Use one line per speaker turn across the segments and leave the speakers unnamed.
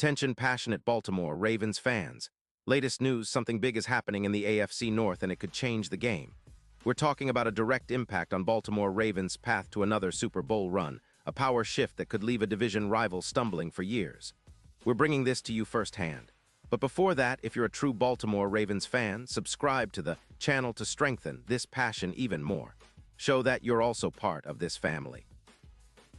Attention passionate Baltimore Ravens fans. Latest news, something big is happening in the AFC North and it could change the game. We're talking about a direct impact on Baltimore Ravens' path to another Super Bowl run, a power shift that could leave a division rival stumbling for years. We're bringing this to you firsthand. But before that, if you're a true Baltimore Ravens fan, subscribe to the channel to strengthen this passion even more. Show that you're also part of this family.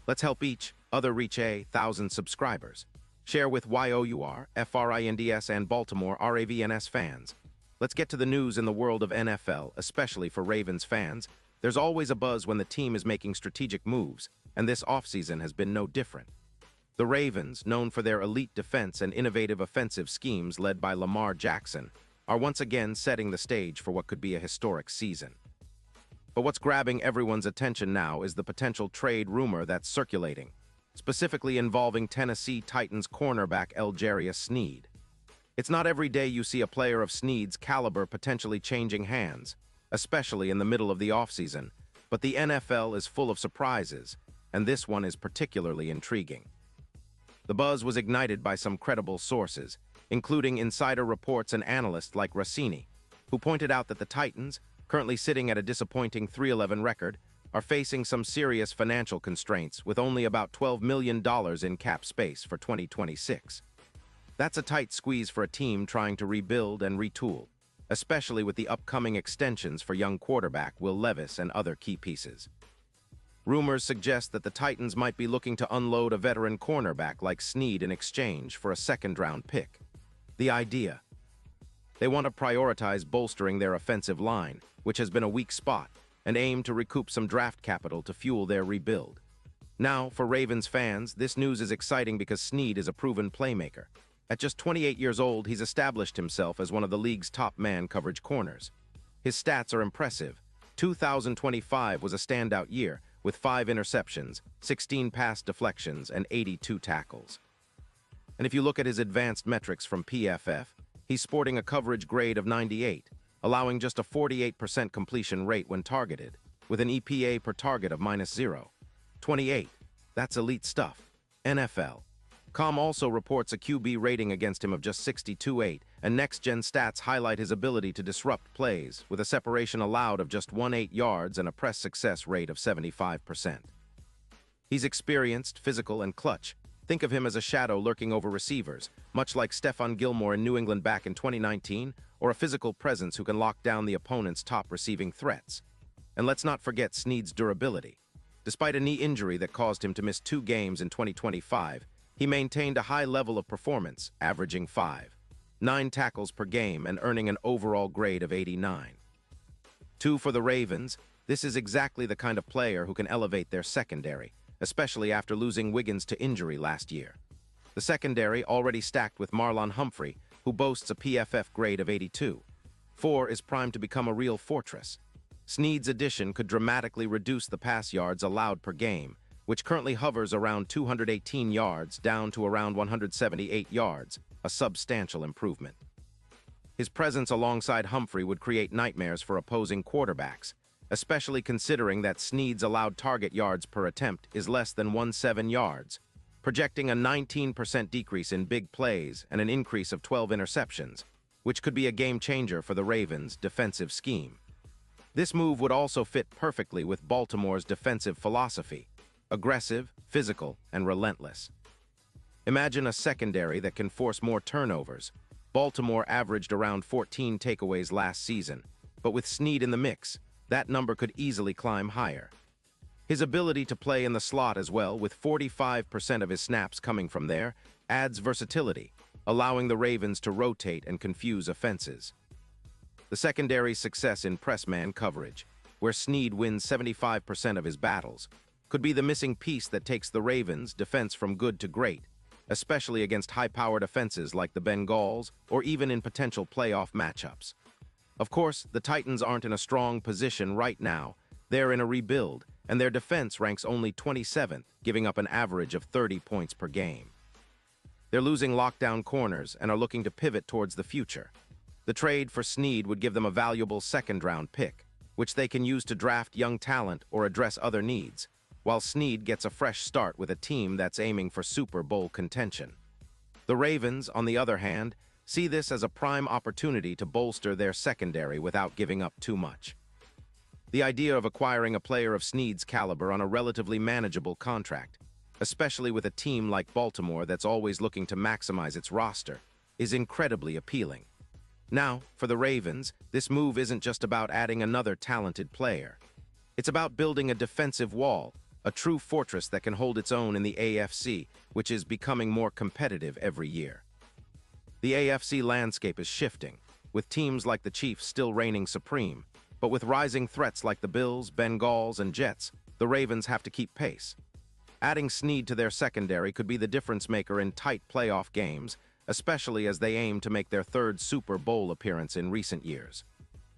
Let's help each other reach 1,000 subscribers. Share with YOUR, FRINDS, and Baltimore RAVNS fans. Let's get to the news in the world of NFL, especially for Ravens fans. There's always a buzz when the team is making strategic moves, and this offseason has been no different. The Ravens, known for their elite defense and innovative offensive schemes led by Lamar Jackson, are once again setting the stage for what could be a historic season. But what's grabbing everyone's attention now is the potential trade rumor that's circulating, specifically involving Tennessee Titans cornerback L'Jarius Sneed. It's not every day you see a player of Sneed's caliber potentially changing hands, especially in the middle of the offseason, but the NFL is full of surprises, and this one is particularly intriguing. The buzz was ignited by some credible sources, including insider reports and analysts like Rossini, who pointed out that the Titans, currently sitting at a disappointing 3-11 record, are facing some serious financial constraints with only about $12 million in cap space for 2026. That's a tight squeeze for a team trying to rebuild and retool, especially with the upcoming extensions for young quarterback Will Levis and other key pieces. Rumors suggest that the Titans might be looking to unload a veteran cornerback like Sneed in exchange for a second-round pick. The idea: they want to prioritize bolstering their offensive line, which has been a weak spot, and aim to recoup some draft capital to fuel their rebuild. Now, for Ravens fans, this news is exciting because Sneed is a proven playmaker. At just 28 years old, he's established himself as one of the league's top man-coverage corners. His stats are impressive. 2025 was a standout year, with 5 interceptions, 16 pass deflections, and 82 tackles. And if you look at his advanced metrics from PFF, he's sporting a coverage grade of 98, allowing just a 48% completion rate when targeted, with an EPA per target of -0.28. That's elite stuff. NFL.com also reports a QB rating against him of just 62.8, and next-gen stats highlight his ability to disrupt plays, with a separation allowed of just 18 yards and a press success rate of 75%. He's experienced, physical, and clutch. Think of him as a shadow lurking over receivers, much like Stephon Gilmore in New England back in 2019, or a physical presence who can lock down the opponent's top receiving threats. And let's not forget Sneed's durability. Despite a knee injury that caused him to miss 2 games in 2025, he maintained a high level of performance, averaging 5.9 tackles per game and earning an overall grade of 89. 2 for the Ravens. This is exactly the kind of player who can elevate their secondary, especially after losing Wiggins to injury last year. The secondary, already stacked with Marlon Humphrey, who boasts a PFF grade of 82. 4 is primed to become a real fortress. Sneed's addition could dramatically reduce the pass yards allowed per game, which currently hovers around 218 yards down to around 178 yards, a substantial improvement. His presence alongside Humphrey would create nightmares for opposing quarterbacks, especially considering that Sneed's allowed target yards per attempt is less than 17 yards, projecting a 19% decrease in big plays and an increase of 12 interceptions, which could be a game-changer for the Ravens' defensive scheme. This move would also fit perfectly with Baltimore's defensive philosophy: aggressive, physical, and relentless. Imagine a secondary that can force more turnovers. Baltimore averaged around 14 takeaways last season, but with Sneed in the mix, that number could easily climb higher. His ability to play in the slot as well, with 45% of his snaps coming from there, adds versatility, allowing the Ravens to rotate and confuse offenses. The secondary's success in press-man coverage, where Sneed wins 75% of his battles, could be the missing piece that takes the Ravens' defense from good to great, especially against high-powered offenses like the Bengals or even in potential playoff matchups. Of course, the Titans aren't in a strong position right now. They're in a rebuild, and their defense ranks only 27th, giving up an average of 30 points per game. They're losing lockdown corners and are looking to pivot towards the future. The trade for Sneed would give them a valuable second-round pick, which they can use to draft young talent or address other needs, while Sneed gets a fresh start with a team that's aiming for Super Bowl contention. The Ravens, on the other hand, see this as a prime opportunity to bolster their secondary without giving up too much. The idea of acquiring a player of Snead's caliber on a relatively manageable contract, especially with a team like Baltimore that's always looking to maximize its roster, is incredibly appealing. Now, for the Ravens, this move isn't just about adding another talented player. It's about building a defensive wall, a true fortress that can hold its own in the AFC, which is becoming more competitive every year. The AFC landscape is shifting, with teams like the Chiefs still reigning supreme, but with rising threats like the Bills, Bengals, and Jets, the Ravens have to keep pace. Adding Snead to their secondary could be the difference maker in tight playoff games, especially as they aim to make their third Super Bowl appearance in recent years.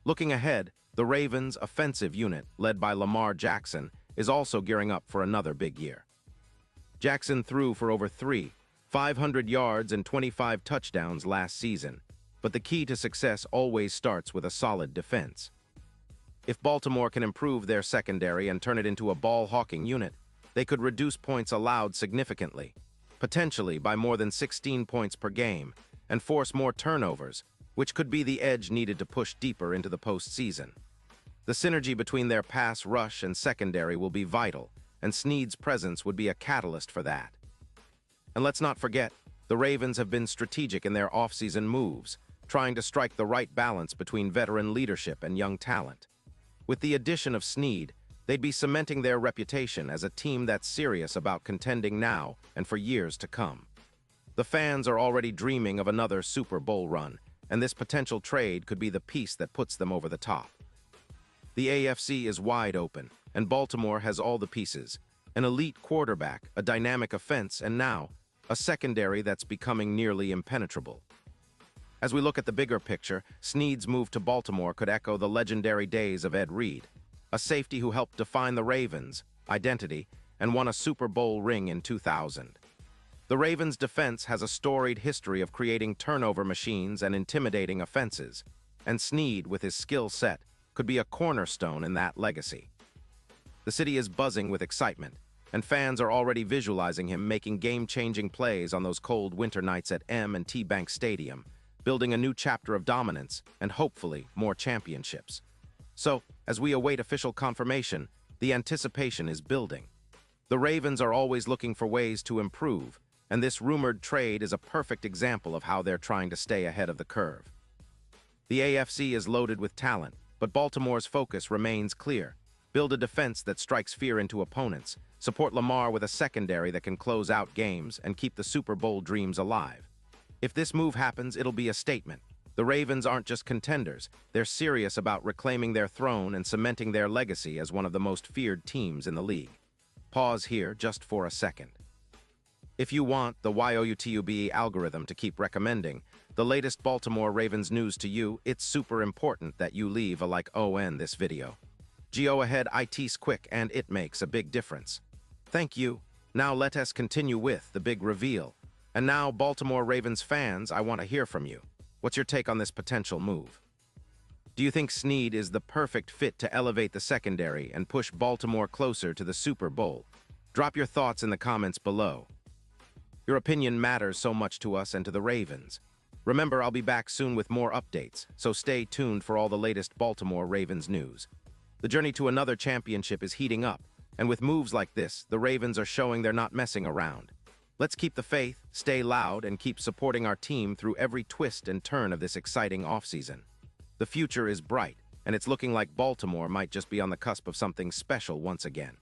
Looking ahead, the Ravens' offensive unit, led by Lamar Jackson, is also gearing up for another big year. Jackson threw for over 500 yards and 25 touchdowns last season, but the key to success always starts with a solid defense. If Baltimore can improve their secondary and turn it into a ball-hawking unit, they could reduce points allowed significantly, potentially by more than 16 points per game, and force more turnovers, which could be the edge needed to push deeper into the postseason. The synergy between their pass rush and secondary will be vital, and Snead's presence would be a catalyst for that. And let's not forget, the Ravens have been strategic in their offseason moves, trying to strike the right balance between veteran leadership and young talent. With the addition of Snead, they'd be cementing their reputation as a team that's serious about contending now and for years to come. The fans are already dreaming of another Super Bowl run, and this potential trade could be the piece that puts them over the top. The AFC is wide open, and Baltimore has all the pieces: an elite quarterback, a dynamic offense, and now, a secondary that's becoming nearly impenetrable. As we look at the bigger picture, Snead's move to Baltimore could echo the legendary days of Ed Reed, a safety who helped define the Ravens' identity and won a Super Bowl ring in 2000. The Ravens' defense has a storied history of creating turnover machines and intimidating offenses, and Snead, with his skill set, could be a cornerstone in that legacy. The city is buzzing with excitement, and fans are already visualizing him making game-changing plays on those cold winter nights at M&T Bank Stadium, building a new chapter of dominance and hopefully more championships. So, as we await official confirmation, the anticipation is building. The Ravens are always looking for ways to improve, and this rumored trade is a perfect example of how they're trying to stay ahead of the curve. The AFC is loaded with talent, but Baltimore's focus remains clear: build a defense that strikes fear into opponents, support Lamar with a secondary that can close out games, and keep the Super Bowl dreams alive. If this move happens, it'll be a statement. The Ravens aren't just contenders, they're serious about reclaiming their throne and cementing their legacy as one of the most feared teams in the league. Pause here just for a second. If you want the YOUTUBE algorithm to keep recommending the latest Baltimore Ravens news to you, it's super important that you leave a like on this video. Go ahead, it's quick and it makes a big difference. Thank you. Now let us continue with the big reveal. And now, Baltimore Ravens fans, I want to hear from you. What's your take on this potential move? Do you think Snead is the perfect fit to elevate the secondary and push Baltimore closer to the Super Bowl? Drop your thoughts in the comments below. Your opinion matters so much to us and to the Ravens. Remember, I'll be back soon with more updates, so stay tuned for all the latest Baltimore Ravens news. The journey to another championship is heating up, and with moves like this, the Ravens are showing they're not messing around. Let's keep the faith, stay loud, and keep supporting our team through every twist and turn of this exciting offseason. The future is bright, and it's looking like Baltimore might just be on the cusp of something special once again.